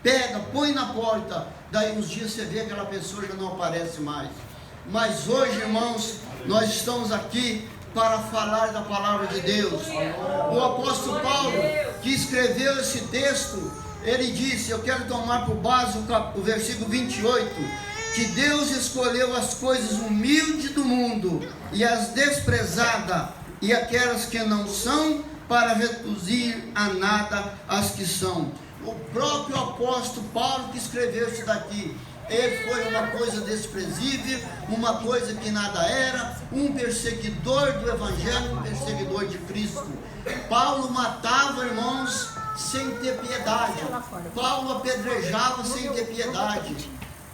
pega, põe na porta, daí uns dias você vê que aquela pessoa já não aparece mais. Mas hoje, irmãos, nós estamos aqui para falar da palavra de Deus. O apóstolo Paulo, que escreveu esse texto, ele disse, eu quero tomar por base o versículo 28, que Deus escolheu as coisas humildes do mundo e as desprezadas e aquelas que não são, para reduzir a nada as que são. O próprio apóstolo Paulo que escreveu isso daqui, ele foi uma coisa desprezível, uma coisa que nada era, um perseguidor do Evangelho, um perseguidor de Cristo. Paulo matava, irmãos, sem ter piedade. Paulo apedrejava sem ter piedade.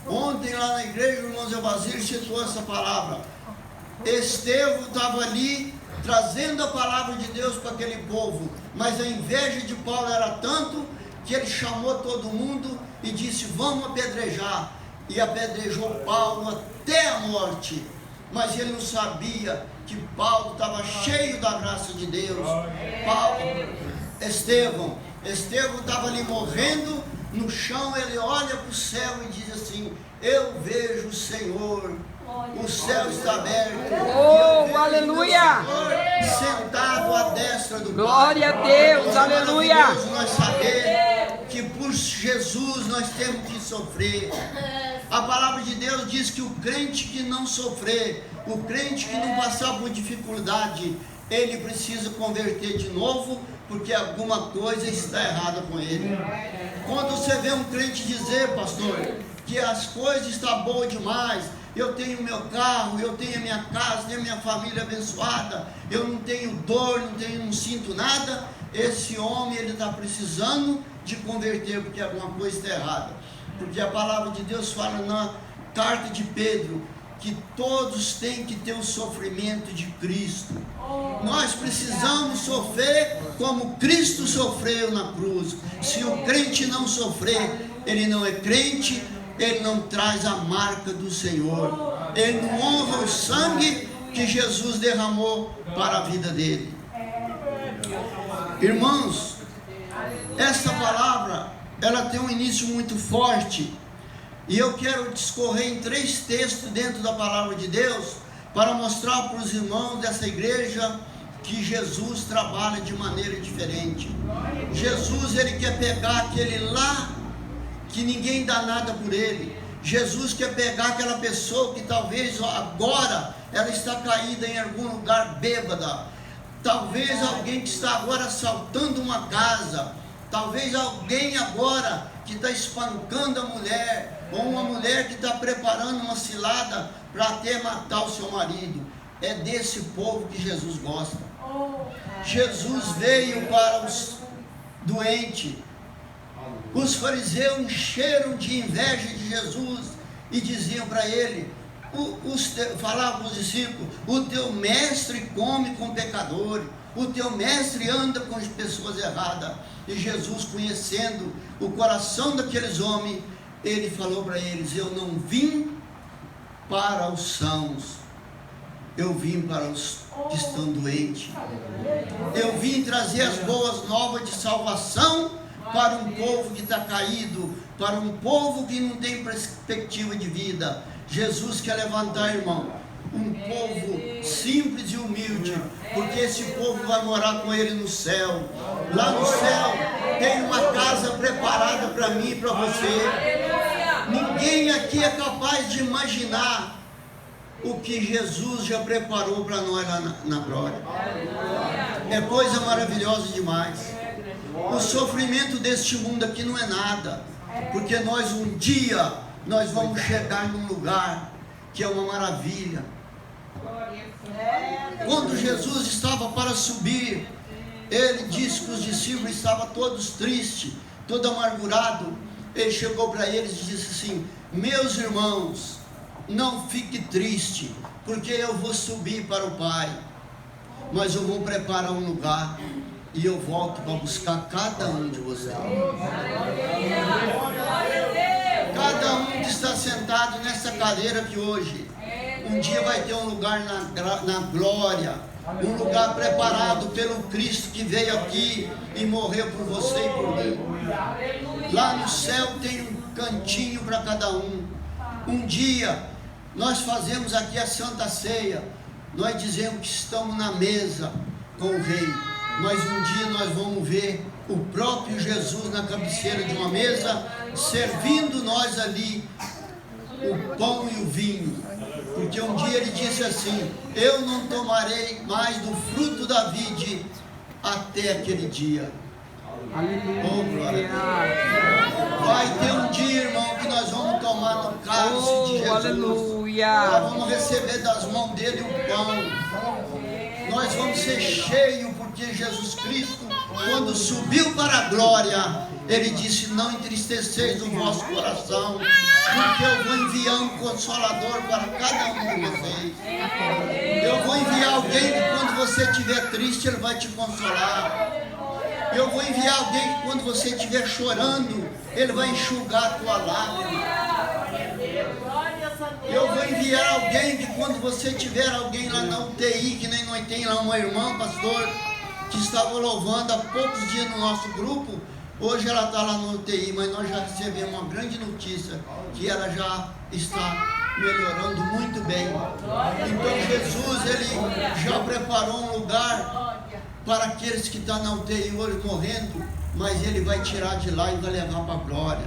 Ontem lá na igreja, o irmão Zé Basílio citou essa palavra. Estevão estava ali trazendo a palavra de Deus para aquele povo, mas a inveja de Paulo era tanto que ele chamou todo mundo e disse, vamos apedrejar. E apedrejou Paulo até a morte. Mas ele não sabia que Paulo estava cheio da graça de Deus. Estevão estava ali morrendo no chão, ele olha para o céu e diz assim, eu vejo o Senhor, o céu está aberto, oh, aleluia, sentado à destra do Pai. Glória a Deus, aleluia. Nós sabemos que por Jesus nós temos que sofrer. A palavra de Deus diz que o crente que não sofrer, o crente que não passar por dificuldade, ele precisa converter de novo, porque alguma coisa está errada com ele. Quando você vê um crente dizer, pastor, que as coisas estão boas demais, eu tenho meu carro, eu tenho a minha casa, tenho a minha família abençoada, eu não tenho dor, não sinto nada, esse homem ele está precisando de converter, porque alguma coisa está errada. Porque a palavra de Deus fala na carta de Pedro, que todos têm que ter o sofrimento de Cristo. Nós precisamos sofrer como Cristo sofreu na cruz. Se o crente não sofrer, ele não é crente, ele não traz a marca do Senhor, ele não honra o sangue que Jesus derramou para a vida dele. Irmãos, essa palavra, ela tem um início muito forte, e eu quero discorrer em 3 textos dentro da palavra de Deus, para mostrar para os irmãos dessa igreja, que Jesus trabalha de maneira diferente. Jesus, ele quer pegar aquele lá, que ninguém dá nada por ele. Jesus quer pegar aquela pessoa que talvez agora, ela está caída em algum lugar bêbada, talvez alguém que está agora assaltando uma casa, talvez alguém agora que está espancando a mulher, ou uma mulher que está preparando uma cilada para até matar o seu marido. É desse povo que Jesus gosta. Jesus veio para os doentes. Os fariseus encheram de inveja de Jesus e diziam para ele, falavam para os discípulos, o teu mestre come com pecadores, o teu mestre anda com as pessoas erradas. E Jesus, conhecendo o coração daqueles homens, ele falou para eles, eu não vim para os sãos, eu vim para os que estão doentes. Eu vim trazer as boas novas de salvação para um povo que está caído, para um povo que não tem perspectiva de vida. Jesus quer levantar, irmão, um povo simples e humilde, porque esse povo vai morar com ele no céu. Lá no céu tem uma casa preparada para mim e para você. Ninguém aqui é capaz de imaginar o que Jesus já preparou para nós lá na glória. É coisa maravilhosa demais. O sofrimento deste mundo aqui não é nada, porque nós um dia nós vamos chegar num lugar que é uma maravilha. Quando Jesus estava para subir, ele disse que os discípulos estavam todos tristes, todos amargurados. Ele chegou para eles e disse assim, meus irmãos, não fique triste, porque eu vou subir para o Pai, mas eu vou preparar um lugar, e eu volto para buscar cada um de vocês. Cada um que está sentado nessa cadeira aqui hoje, um dia vai ter um lugar na glória, um lugar preparado pelo Cristo que veio aqui e morreu por você e por mim. Lá no céu tem um cantinho para cada um. Um dia nós fazemos aqui a Santa Ceia, nós dizemos que estamos na mesa com o Rei, mas um dia nós vamos ver o próprio Jesus na cabeceira de uma mesa, servindo nós ali o pão e o vinho, porque um dia ele disse assim: eu não tomarei mais do fruto da vide até aquele dia. Oh, glória a Deus. Vai ter um dia, irmão, que nós vamos tomar no cálice de Jesus. Aleluia. Nós vamos receber das mãos dele o pão. Nós vamos ser cheios, porque Jesus Cristo, quando subiu para a glória, ele disse: não entristeceis o vosso coração, porque eu vou enviar um consolador para cada um de vocês. Eu vou enviar alguém que quando você estiver triste, ele vai te consolar. Eu vou enviar alguém que quando você estiver chorando, ele vai enxugar a tua lágrima. Eu vou enviar alguém que quando você tiver alguém lá na UTI, que nem nós tem lá uma irmã, pastor, que estava louvando há poucos dias no nosso grupo. Hoje ela está lá no UTI, mas nós já recebemos uma grande notícia, que ela já está melhorando muito bem. Então Jesus, ele já preparou um lugar para aqueles que estão na UTI hoje morrendo, mas ele vai tirar de lá e vai levar para a glória.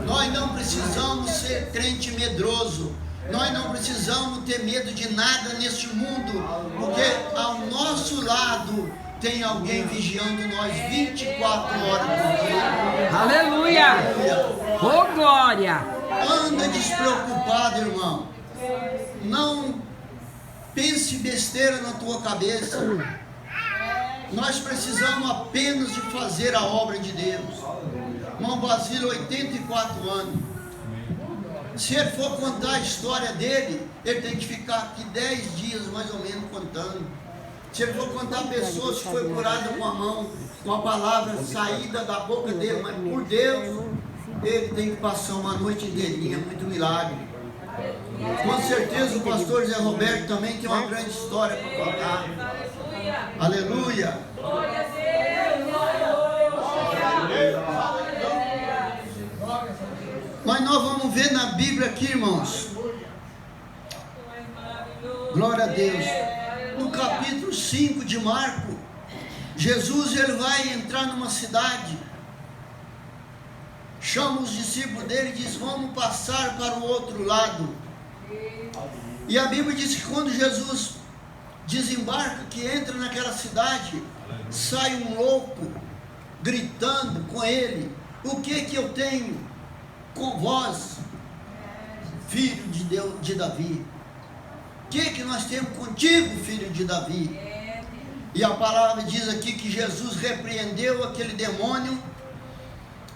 Nós não precisamos ser crente medroso, nós não precisamos ter medo de nada neste mundo, porque ao nosso lado tem alguém vigiando nós 24 horas por dia. Aleluia! Oh, glória! Anda despreocupado, irmão. Não pense besteira na tua cabeça. Nós precisamos apenas de fazer a obra de Deus. Irmão Basílio, 84 anos. Se ele for contar a história dele, ele tem que ficar aqui 10 dias mais ou menos contando. Se ele for contar pessoas que foi curada com a mão, com a palavra saída da boca dele, mas por Deus, ele tem que passar uma noite inteirinha, muito milagre. Com certeza o pastor Zé Roberto também tem uma grande história para contar. Aleluia! Glória a Deus! Mas nós vamos ver na Bíblia aqui, irmãos. Glória a Deus. No capítulo 5 de Marcos, Jesus ele vai entrar numa cidade, chama os discípulos dele e diz: vamos passar para o outro lado. E a Bíblia diz que quando Jesus desembarca, que entra naquela cidade, sai um louco gritando com ele: o que eu tenho com vós, filho de Deus, de Davi? O que nós temos contigo, filho de Davi? E a palavra diz aqui que Jesus repreendeu aquele demônio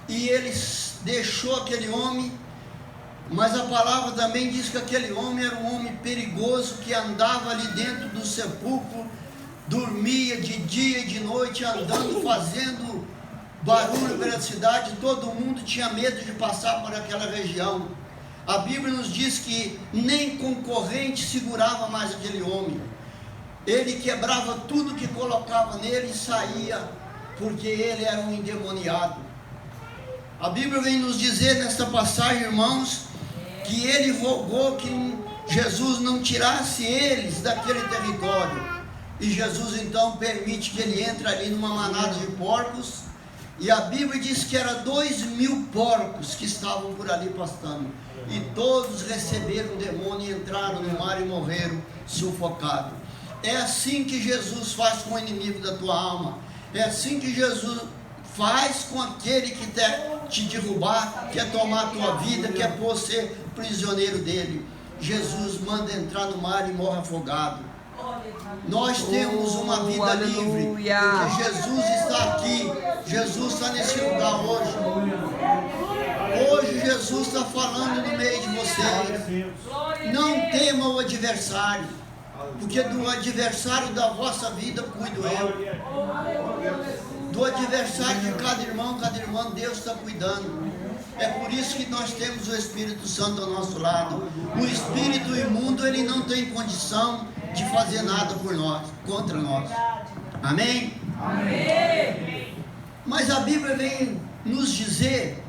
e ele deixou aquele homem. Mas a palavra também diz que aquele homem era um homem perigoso, que andava ali dentro do sepulcro, dormia de dia e de noite, andando, fazendo barulho pela cidade. Todo mundo tinha medo de passar por aquela região. A Bíblia nos diz que nem concorrente segurava mais aquele homem. Ele quebrava tudo que colocava nele e saía, porque ele era um endemoniado. A Bíblia vem nos dizer nesta passagem, irmãos, que ele rogou que Jesus não tirasse eles daquele território. E Jesus então permite que ele entre ali numa manada de porcos. E a Bíblia diz que era 2.000 porcos que estavam por ali pastando. E todos receberam o demônio e entraram no mar e morreram sufocados. É assim que Jesus faz com o inimigo da tua alma. É assim que Jesus faz com aquele que quer te derrubar, quer tomar a tua vida, quer pôr ser prisioneiro dele. Jesus manda entrar no mar e morre afogado. Nós temos uma vida livre, porque Jesus está aqui. Jesus está nesse lugar hoje. Hoje Jesus está falando no meio de vocês. Não tema o adversário, porque do adversário da vossa vida cuido eu. Do adversário de cada irmão, cada irmã, Deus está cuidando. É por isso que nós temos o Espírito Santo ao nosso lado. O espírito imundo, ele não tem condição de fazer nada por nós, contra nós. Amém? Amém. Mas a Bíblia vem nos dizer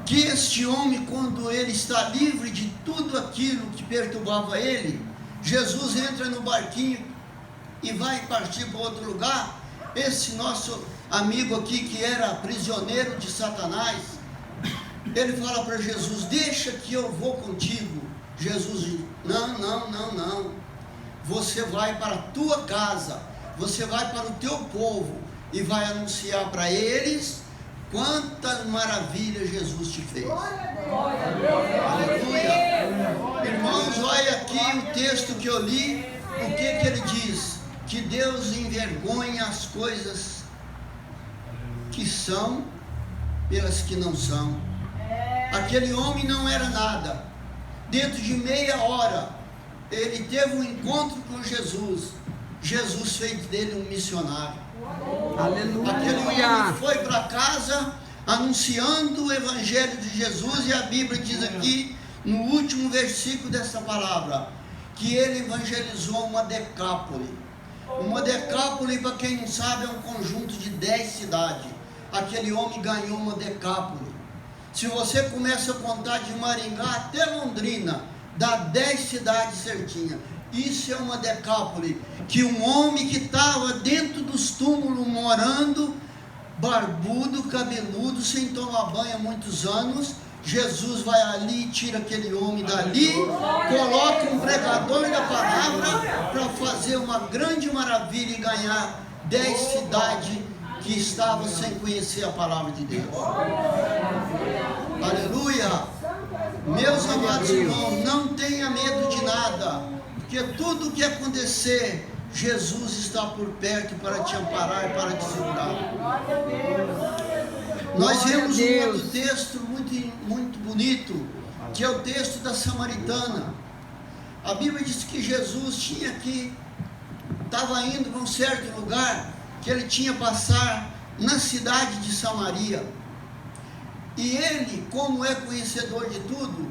que este homem, quando ele está livre de tudo aquilo que perturbava ele, Jesus entra no barquinho e vai partir para outro lugar. Esse nosso amigo aqui, que era prisioneiro de Satanás, ele fala para Jesus: deixa que eu vou contigo. Jesus diz: não, você vai para a tua casa, você vai para o teu povo e vai anunciar para eles quanta maravilha Jesus te fez. Aleluia. Irmãos, olha aqui o texto que eu li. O que ele diz? Que Deus envergonha as coisas que são pelas que não são. Aquele homem não era nada. Dentro de meia hora ele teve um encontro com Jesus. Jesus fez dele um missionário. Aleluia. Aquele homem foi para casa anunciando o evangelho de Jesus, e a Bíblia diz aqui no último versículo dessa palavra que ele evangelizou uma decápole. Uma decápole, para quem não sabe, é um conjunto de 10 cidades. Aquele homem ganhou uma decápole. Se você começa a contar de Maringá até Londrina, dá 10 cidades certinhas. Isso é uma decápole, que um homem que estava dentro dos túmulos morando, barbudo, cabeludo, sem tomar banho há muitos anos, Jesus vai ali, tira aquele homem dali, coloca um pregador da palavra para fazer uma grande maravilha e ganhar 10 cidades que estavam sem conhecer a palavra de Deus. Aleluia! Meus amados irmãos, não tenha medo de nada, porque tudo que acontecer, Jesus está por perto para te amparar e para te segurar. Nós vemos um outro texto muito bonito, que é o texto da Samaritana. A Bíblia diz que Jesus estava indo para um certo lugar, que ele tinha que passar na cidade de Samaria. E ele, como é conhecedor de tudo,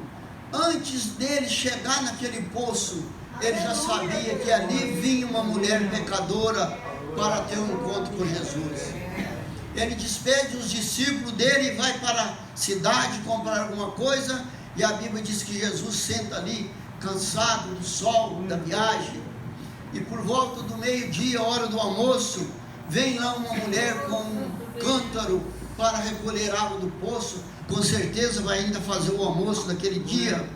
antes dele chegar naquele poço, ele já sabia que ali vinha uma mulher pecadora para ter um encontro com Jesus. Ele despede os discípulos dele e vai para a cidade comprar alguma coisa, e a Bíblia diz que Jesus senta ali, cansado do sol, da viagem, e por volta do meio-dia, hora do almoço, vem lá uma mulher com um cântaro para recolher água do poço. Com certeza vai ainda fazer o almoço daquele dia,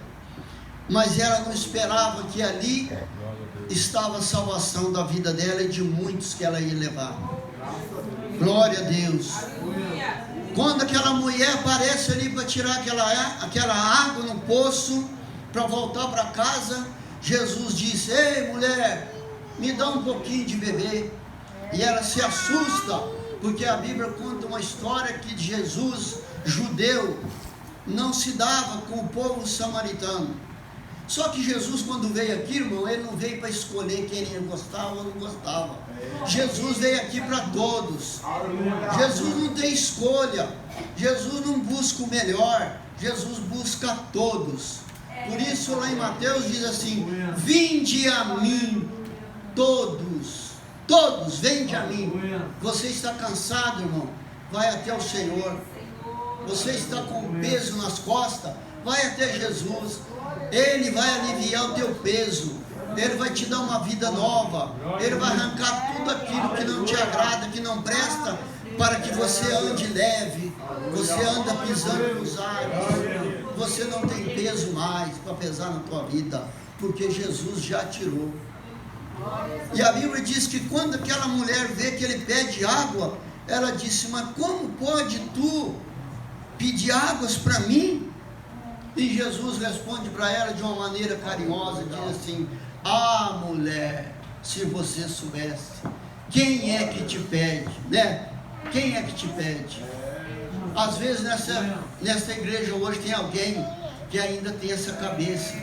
mas ela não esperava que ali estava a salvação da vida dela e de muitos que ela ia levar. Glória a Deus. Quando aquela mulher aparece ali para tirar aquela água no poço, para voltar para casa, Jesus disse: ei mulher, me dá um pouquinho de beber. E ela se assusta, porque a Bíblia conta uma história que Jesus, judeu, não se dava com o povo samaritano. Só que Jesus, quando veio aqui, irmão, ele não veio para escolher quem ele gostava ou não gostava. Jesus veio aqui para todos. Jesus não tem escolha. Jesus não busca o melhor. Jesus busca todos. Por isso lá em Mateus diz assim: vinde a mim todos. Todos, vinde a mim. Você está cansado, irmão? Vai até o Senhor. Você está com peso nas costas? Vai até Jesus. Ele vai aliviar o teu peso. Ele vai te dar uma vida nova. Ele vai arrancar tudo aquilo que não te agrada, que não presta, para que você ande leve. Você anda pisando nos ares. Você não tem peso mais para pesar na tua vida, porque Jesus já tirou. E a Bíblia diz que quando aquela mulher vê que ele pede água, ela disse: mas como pode tu pedir águas para mim? E Jesus responde para ela de uma maneira carinhosa, diz assim: ah, mulher, se você soubesse, quem é que te pede, né? Quem é que te pede? Às vezes nessa igreja hoje tem alguém que ainda tem essa cabeça,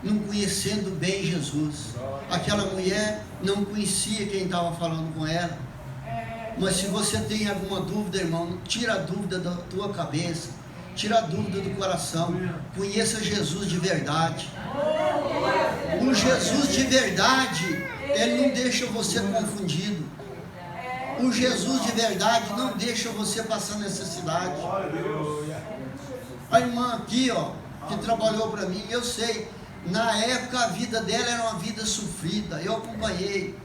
não conhecendo bem Jesus. Aquela mulher não conhecia quem estava falando com ela. Mas se você tem alguma dúvida, irmão, tira a dúvida da tua cabeça, tira a dúvida do coração. Conheça Jesus de verdade. O Jesus de verdade, ele não deixa você confundido. O Jesus de verdade não deixa você passar necessidade. A irmã aqui, ó, que trabalhou para mim, eu sei, na época a vida dela era uma vida sofrida, eu acompanhei.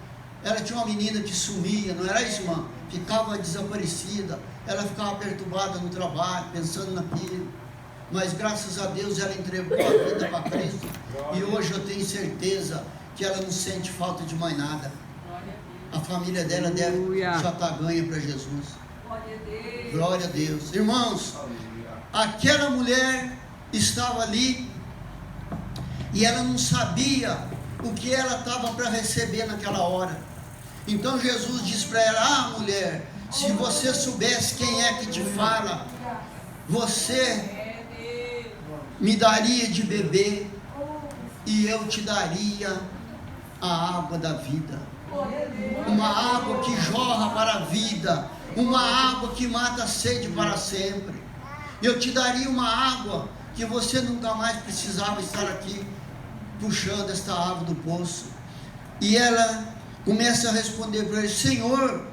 Ela tinha uma menina que sumia, não era isso, irmã? Ficava desaparecida, ela ficava perturbada no trabalho, pensando naquilo. Mas graças a Deus ela entregou a vida para Cristo. E hoje eu tenho certeza que ela não sente falta de mais nada. A família dela deve já estar ganha para Jesus. Glória a Deus. Irmãos, aquela mulher estava ali e ela não sabia o que ela estava para receber naquela hora. Então Jesus disse para ela: ah, mulher, se você soubesse quem é que te fala, você me daria de beber e eu te daria a água da vida. Uma água que jorra para a vida, uma água que mata a sede para sempre. Eu te daria uma água que você nunca mais precisava estar aqui puxando esta água do poço. E ela começa a responder para ele: Senhor,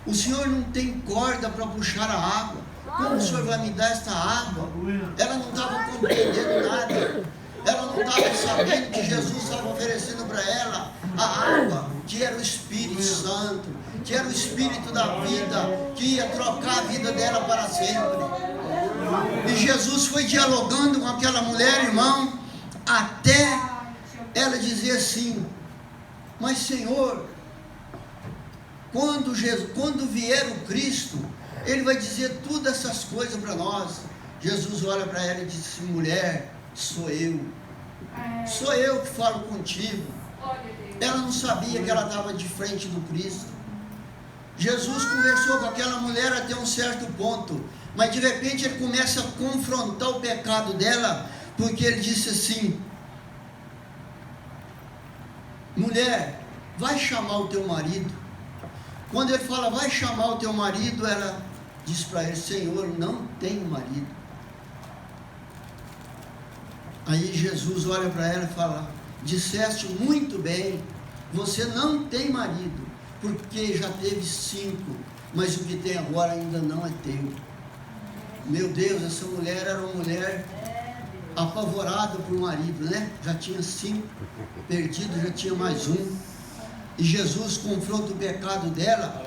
o Senhor não tem corda para puxar a água, como o Senhor vai me dar esta água? Ela não estava compreendendo nada, ela não estava sabendo que Jesus estava oferecendo para ela a água, que era o Espírito Santo, que era o Espírito da vida, que ia trocar a vida dela para sempre. E Jesus foi dialogando com aquela mulher, irmão, até ela dizer assim: mas Senhor, quando vier o Cristo, Ele vai dizer todas essas coisas para nós. Jesus olha para ela e diz assim: mulher, sou eu que falo contigo. Ela não sabia que ela estava de frente do Cristo. Jesus conversou com aquela mulher até um certo ponto, mas de repente ele começa a confrontar o pecado dela, porque ele disse assim: mulher, vai chamar o teu marido. Quando ele fala vai chamar o teu marido, ela diz para ele: Senhor, não tenho marido. Aí Jesus olha para ela e fala: disseste muito bem, você não tem marido, porque já teve 5, mas o que tem agora ainda não é teu. Meu Deus, essa mulher era uma mulher apavorada por marido, né? Já tinha 5 perdido, já tinha mais um. E Jesus confronta o pecado dela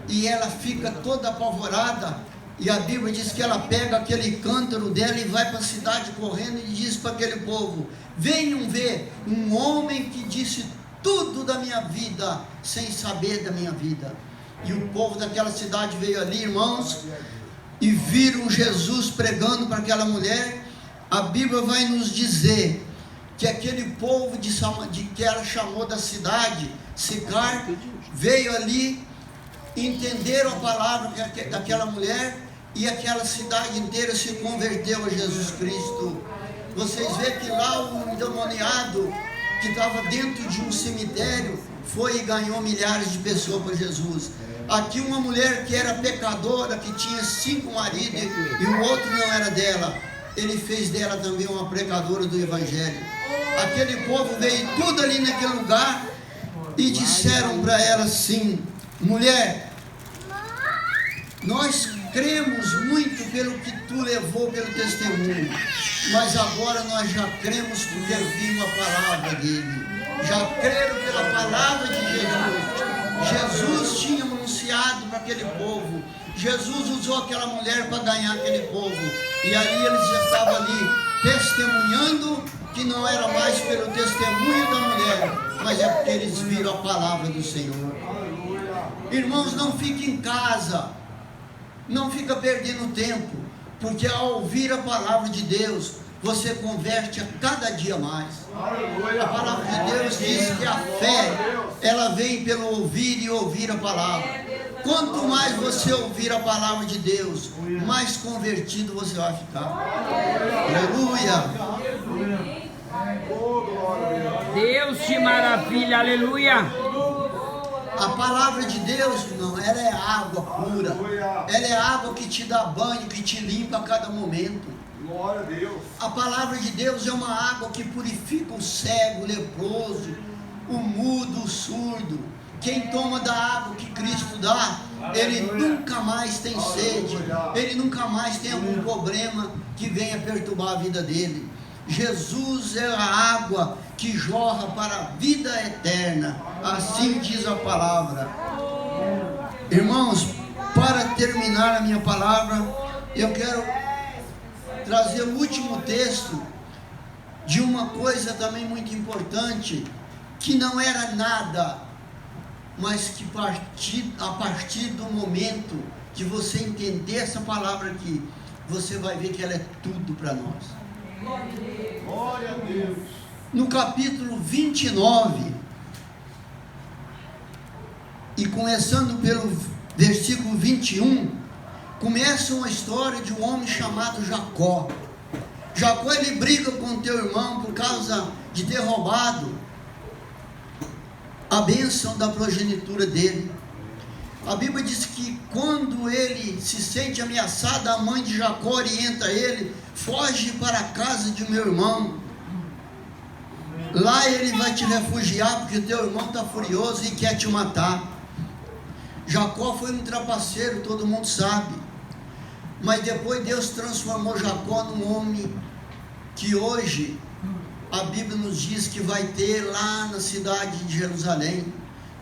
e ela fica toda apavorada. E a Bíblia diz que ela pega aquele cântaro dela e vai para a cidade correndo e diz para aquele povo: venham ver um homem que disse tudo da minha vida sem saber da minha vida. E o povo daquela cidade veio ali, irmãos, e viram Jesus pregando para aquela mulher. A Bíblia vai nos dizer que aquele povo que ela chamou da cidade, Sicar, veio ali, entenderam a palavra daquela mulher, e aquela cidade inteira se converteu a Jesus Cristo. Vocês veem que lá o endemoniado que estava dentro de um cemitério foi e ganhou milhares de pessoas para Jesus. Aqui uma mulher que era pecadora, que tinha 5 maridos e o outro não era dela, ele fez dela também uma pregadora do Evangelho. Aquele povo veio tudo ali naquele lugar e disseram para ela assim: mulher, nós cremos muito pelo que tu levou, pelo testemunho, mas agora nós já cremos porque vimos a palavra dele, já creram pela palavra de Jesus. Jesus tinha anunciado para aquele povo, Jesus usou aquela mulher para ganhar aquele povo, e ali eles já estavam ali testemunhando, que não era mais pelo testemunho da mulher, mas é porque eles viram a palavra do Senhor. Irmãos, não fique em casa, não fica perdendo tempo, porque ao ouvir a palavra de Deus, você converte a cada dia mais. A palavra de Deus diz que a fé, ela vem pelo ouvir e ouvir a palavra. Quanto mais você ouvir a palavra de Deus, mais convertido você vai ficar. Aleluia! Deus te maravilha, aleluia! A palavra de Deus, irmão, ela é água pura. Ela é água que te dá banho, que te limpa a cada momento. Glória a Deus. A palavra de Deus é uma água que purifica o cego, o leproso, o mudo, o surdo. quem toma da água que Cristo dá, ele nunca mais tem sede, ele nunca mais tem algum problema que venha perturbar a vida dele. Jesus é a água que jorra para a vida eterna, assim diz a palavra. Irmãos, para terminar a minha palavra, eu quero trazer o último texto de uma coisa também muito importante, que não era nada, mas que a partir do momento de você entender essa palavra aqui, você vai ver que ela é tudo para nós. Glória a Deus. No capítulo 29, e começando pelo versículo 21, começa uma história de um homem chamado Jacó. Jacó, ele briga com o teu irmão por causa de ter roubado a bênção da progenitura dele. A Bíblia diz que quando ele se sente ameaçado, a mãe de Jacó orienta ele: foge para a casa de meu irmão, lá ele vai te refugiar, porque teu irmão está furioso e quer te matar. Jacó foi um trapaceiro, todo mundo sabe, mas depois Deus transformou Jacó num homem que hoje a Bíblia nos diz que vai ter lá na cidade de Jerusalém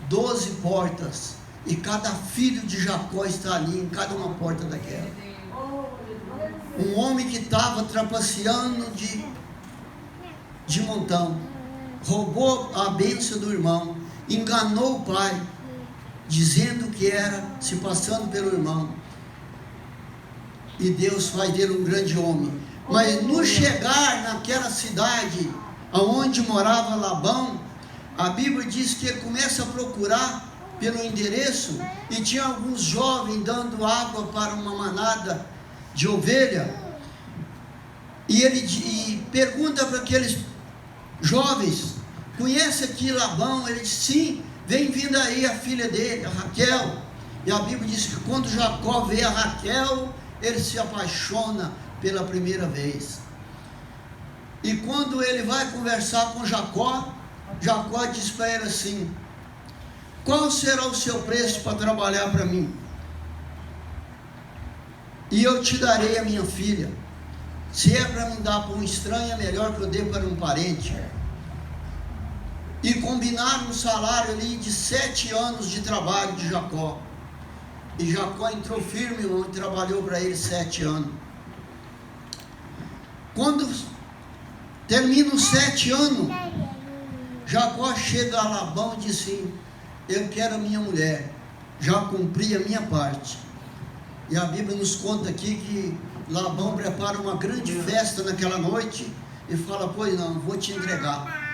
12 portas, e cada filho de Jacó está ali em cada uma porta daquela. Um homem que estava trapaceando de montão, roubou a bênção do irmão, enganou o pai, dizendo que era, se passando pelo irmão, e Deus faz dele um grande homem. Mas no chegar naquela cidade onde morava Labão, a Bíblia diz que ele começa a procurar pelo endereço, e tinha alguns jovens dando água para uma manada de ovelha, e ele pergunta para aqueles jovens: conhece aqui Labão? Ele diz: sim, vem vindo aí a filha dele, a Raquel. E a Bíblia diz que quando Jacó vê a Raquel, ele se apaixona pela primeira vez. E quando ele vai conversar com Jacó, Jacó diz para ele assim: qual será o seu preço para trabalhar para mim? E eu te darei a minha filha. Se é para me dar para um estranho, é melhor que eu dê para um parente. E combinaram um salário ali de 7 anos de trabalho de Jacó. E Jacó entrou firme, irmão, e trabalhou para ele 7 anos. Quando termina os 7 anos, Jacó chega a Labão e diz assim: eu quero a minha mulher, já cumpri a minha parte. E a Bíblia nos conta aqui que Labão prepara uma grande festa naquela noite e fala: pois não, vou te entregar.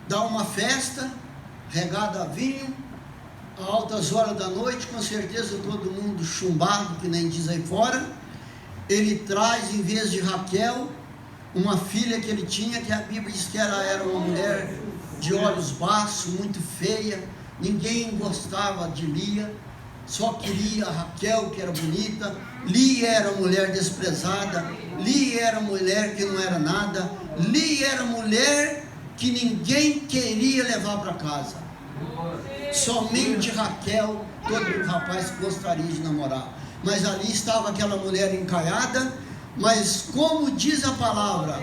Dá uma festa regada a vinho, a altas horas da noite, com certeza todo mundo chumbado, que nem diz aí fora. Ele traz, em vez de Raquel, uma filha que ele tinha, que a Bíblia diz que ela era uma mulher de olhos baços, muito feia. Ninguém gostava de Lia, só queria a Raquel, que era bonita. Lia era mulher desprezada, Lia era mulher que não era nada, Lia era mulher que ninguém queria levar para casa. Somente Raquel, todo rapaz gostaria de namorar. Mas ali estava aquela mulher encaiada. Mas como diz a palavra,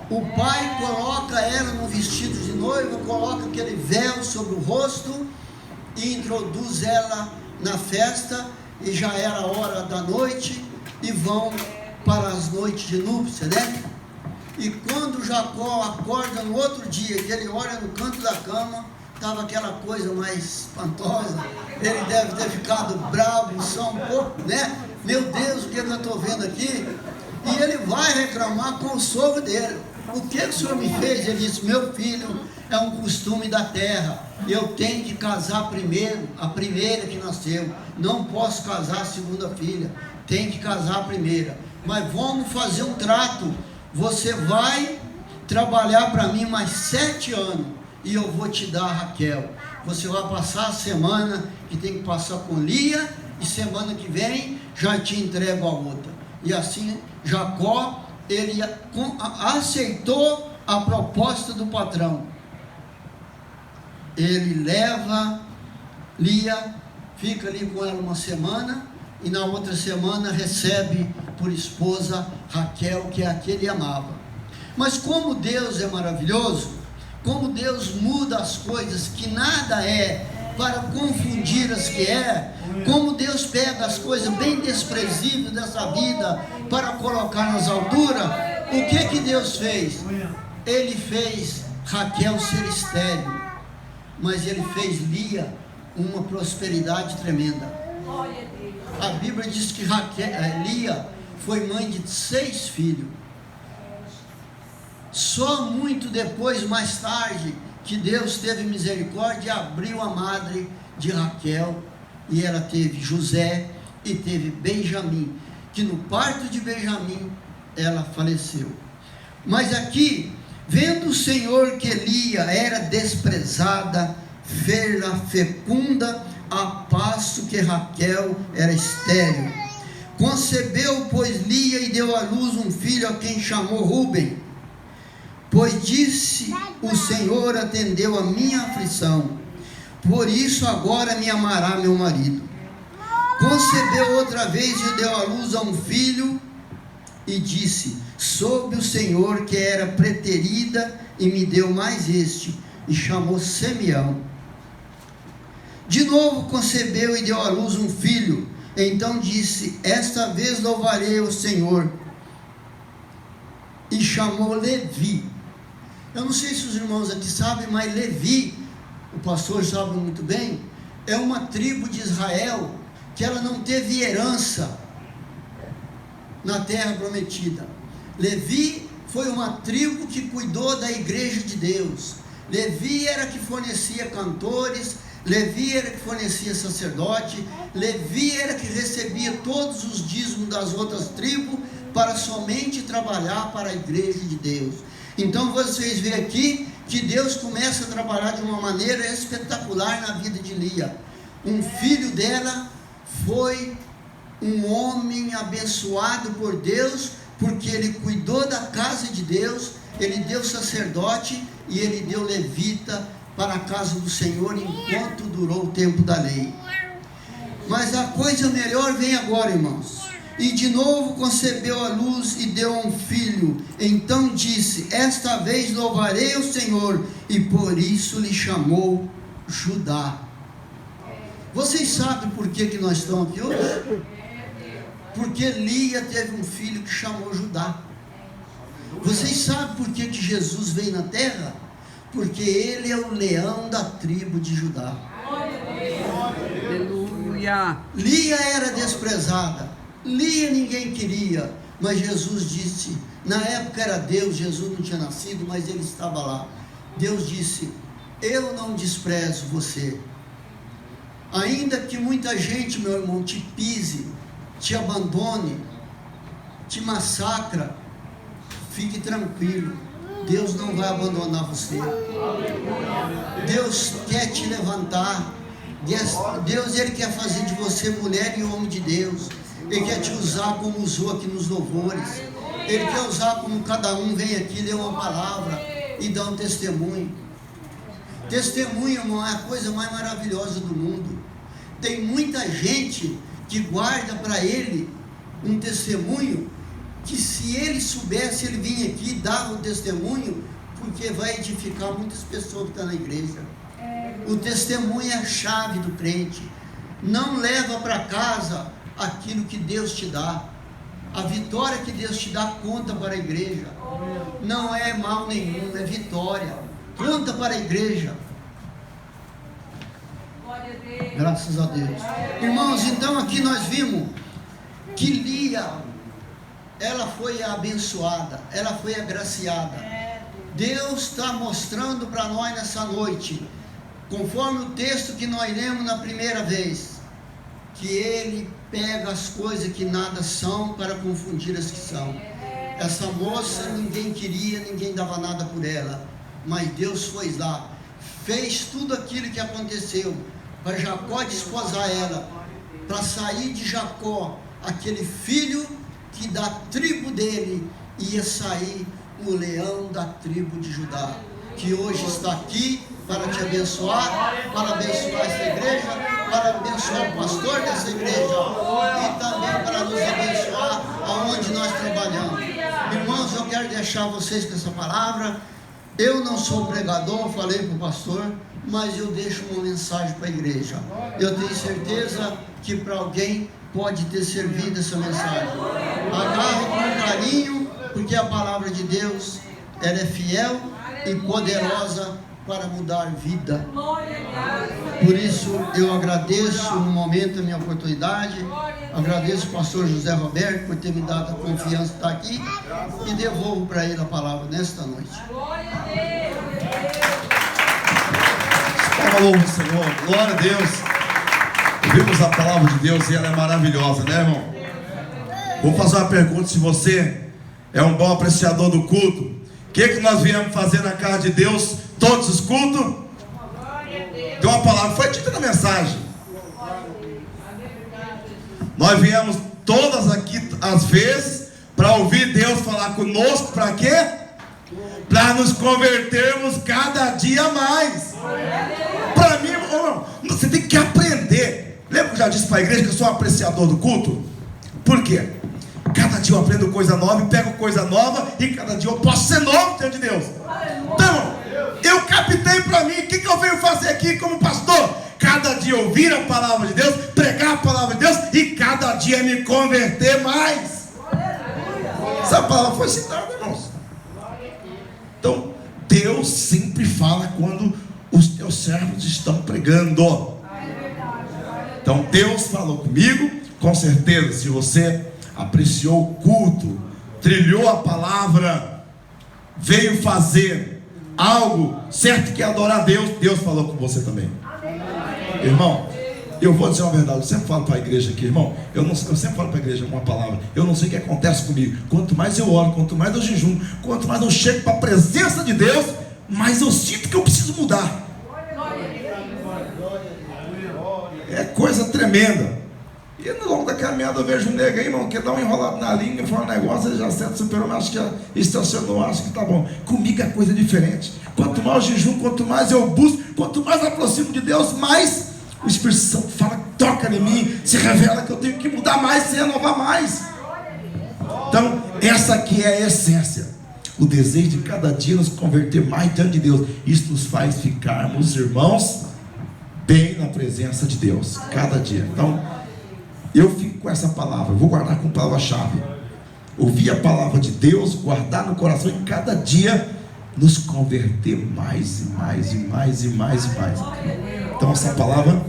o pai coloca ela no vestido de noiva, coloca aquele véu sobre o rosto e introduz ela na festa, e já era a hora da noite, e vão para as noites de núpcia, né? E quando Jacó acorda no outro dia, que ele olha no canto da cama, estava aquela coisa mais espantosa. Ele deve ter ficado bravo, só um pouco, né? Meu Deus, o que eu estou vendo aqui? E ele vai reclamar com o sogro dele: o que o senhor me fez? Ele disse: meu filho, é um costume da terra, eu tenho que casar primeiro, a primeira que nasceu, não posso casar a segunda filha, tem que casar a primeira. Mas vamos fazer um trato, você vai trabalhar para mim mais 7 anos, e eu vou te dar a Raquel. Você vai passar a semana que tem que passar com Lia, e semana que vem já te entrego a outra. E assim Jacó, ele aceitou a proposta do patrão. Ele leva Lia, fica ali com ela uma semana, e na outra semana recebe por esposa Raquel, que é a que ele amava. Mas como Deus é maravilhoso, como Deus muda as coisas, que nada é para confundir as que é, como Deus pega as coisas bem desprezíveis dessa vida para colocar nas alturas, o que Deus fez? Ele fez Raquel ser estéril, mas ele fez Lia uma prosperidade tremenda. A Bíblia diz que Lia foi mãe de 6 filhos. Só muito depois, mais tarde, que Deus teve misericórdia e abriu a madre de Raquel, e ela teve José e teve Benjamim, que no parto de Benjamim ela faleceu. Mas aqui, vendo o Senhor que Lia era desprezada, fê-la fecunda, a passo que Raquel era estéril. Concebeu, pois, Lia e deu à luz um filho, a quem chamou Ruben. Pois disse: o Senhor atendeu a minha aflição, por isso agora me amará meu marido. Concebeu outra vez e deu à luz a um filho, e disse: soube o Senhor que era preterida, e me deu mais este, e chamou Simeão. De novo concebeu e deu à luz um filho, então disse: esta vez louvarei o Senhor, e chamou Levi. Eu não sei se os irmãos aqui sabem, mas Levi, o pastor sabe muito bem, é uma tribo de Israel que ela não teve herança na terra prometida. Levi foi uma tribo que cuidou da igreja de Deus. Levi era que fornecia cantores, Levi era que fornecia sacerdote, Levi era que recebia todos os dízimos das outras tribos para somente trabalhar para a igreja de Deus. Então vocês veem aqui que Deus começa a trabalhar de uma maneira espetacular na vida de Lia. Um filho dela foi um homem abençoado por Deus, porque ele cuidou da casa de Deus, ele deu sacerdote e ele deu levita para a casa do Senhor enquanto durou o tempo da lei. Mas a coisa melhor vem agora, irmãos. E de novo concebeu a luz e deu um filho. Então disse: esta vez louvarei o Senhor, e por isso lhe chamou Judá. Vocês sabem por que nós estamos aqui hoje? Porque Lia teve um filho que chamou Judá. Vocês sabem por que Jesus veio na terra? Porque ele é o leão da tribo de Judá. Aleluia. Lia era desprezada, Lia ninguém queria, mas Jesus disse, na época era Deus, Jesus não tinha nascido, mas ele estava lá. Deus disse: eu não desprezo você, ainda que muita gente, meu irmão, te pise, te abandone, te massacra, fique tranquilo, Deus não vai abandonar você. Deus quer te levantar. Deus, ele quer fazer de você mulher e homem de Deus. Ele quer te usar como usou aqui nos louvores. Ele quer usar como cada um vem aqui, lê uma palavra e dá um testemunho. Testemunho, irmão, é a coisa mais maravilhosa do mundo. Tem muita gente que guarda para ele um testemunho, que se ele soubesse, ele vinha aqui e dava o testemunho, porque vai edificar muitas pessoas que estão na igreja. O testemunho é a chave do crente. Não leva para casa aquilo que Deus te dá. A vitória que Deus te dá, conta para a igreja. Não é mal nenhum, é vitória. Conta para a igreja. Graças a Deus. Irmãos, então aqui nós vimos que Lia, ela foi abençoada, ela foi agraciada. Deus está mostrando para nós nessa noite, conforme o texto que nós lemos na primeira vez, que Ele pega as coisas que nada são para confundir as que são. Essa moça ninguém queria, ninguém dava nada por ela, mas Deus foi lá, fez tudo aquilo que aconteceu para Jacó desposar ela, para sair de Jacó aquele filho que da tribo dele ia sair o leão da tribo de Judá, que hoje está aqui para te abençoar, para abençoar essa igreja, para abençoar o pastor dessa igreja e também para nos abençoar aonde nós trabalhamos. Irmãos, eu quero deixar vocês com essa palavra. Eu não sou pregador, falei para o pastor, mas eu deixo uma mensagem para a igreja. Eu tenho certeza que para alguém pode ter servido essa mensagem. Agarre com carinho, porque a palavra de Deus, ela é fiel e poderosa para mudar vida. Por isso eu agradeço no momento a minha oportunidade, agradeço o pastor José Roberto por ter me dado a confiança de estar aqui e devolvo para ele a palavra nesta noite. Falou o Senhor, glória a Deus. Ouvimos a palavra de Deus e ela é maravilhosa, né, irmão? Vou fazer uma pergunta: se você é um bom apreciador do culto, o que nós viemos fazer na casa de Deus todos os cultos? Deu uma palavra, foi dita na mensagem. Nós viemos todas aqui as vezes para ouvir Deus falar conosco. Para quê? Para nos convertermos cada dia mais. Para mim, irmão, você tem que aprender. Lembra que eu já disse para a igreja que eu sou um apreciador do culto? Por quê? Cada dia eu aprendo coisa nova e pego coisa nova, e cada dia eu posso ser novo diante de Deus. Então, eu captei para mim o que eu venho fazer aqui como pastor. Cada dia ouvir a palavra de Deus, pregar a palavra de Deus, e cada dia me converter mais. Essa palavra foi citada, irmãos. Então, Deus sempre fala quando os teus servos estão pregando. Então, Deus falou comigo, com certeza. Se você apreciou o culto, trilhou a palavra, veio fazer algo certo que é adorar a Deus, Deus falou com você também. Irmão, eu vou dizer uma verdade, eu sempre falo para a igreja aqui, irmão, eu sempre falo para a igreja uma palavra: eu não sei o que acontece comigo. Quanto mais eu oro, quanto mais eu jejum, quanto mais eu chego para a presença de Deus, mais eu sinto que eu preciso mudar. É coisa tremenda. E no longo da caminhada eu vejo um nego aí, irmão, que dá um enrolado na língua e fala um negócio, ele já sente superou, mas acho que já estacionou, acho que tá bom. Comigo é coisa diferente. Quanto mais eu jejum, quanto mais eu busco, quanto mais eu aproximo de Deus, mais o Espírito Santo fala, toca em mim, se revela que eu tenho que mudar mais, se renovar mais. Então, essa aqui é a essência. O desejo de cada dia nos converter mais diante de Deus. Isso nos faz ficarmos, irmãos, bem na presença de Deus, cada dia. Então, eu fico com essa palavra, eu vou guardar com palavra-chave. Ouvir a palavra de Deus, guardar no coração, e cada dia nos converter mais e mais e mais e mais e mais. Então essa palavra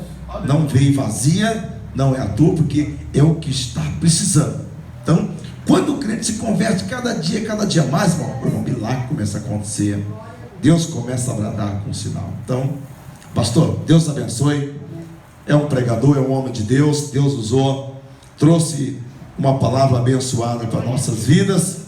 não veio vazia, não é à toa, porque é o que está precisando. Então, quando o crente se converte cada dia mais, irmão, milagre começa a acontecer. Deus começa a bradar com o sinal. Então, pastor, Deus abençoe. É um pregador, é um homem de Deus. Deus usou, trouxe uma palavra abençoada para nossas vidas,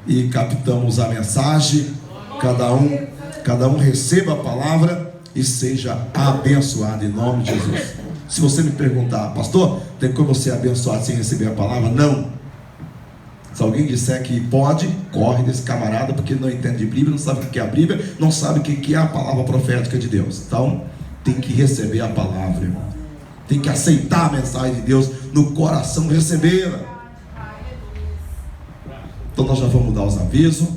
e captamos a mensagem. Cada um receba a palavra e seja abençoado em nome de Jesus. Se você me perguntar, pastor, tem como você abençoar sem receber a palavra? Não. Se alguém disser que pode, corre desse camarada, porque não entende de Bíblia, não sabe o que é a Bíblia, não sabe o que é a palavra profética de Deus. Então, tem que receber a palavra, irmão. Tem que aceitar a mensagem de Deus no coração, recebê-la. Então nós já vamos dar os avisos.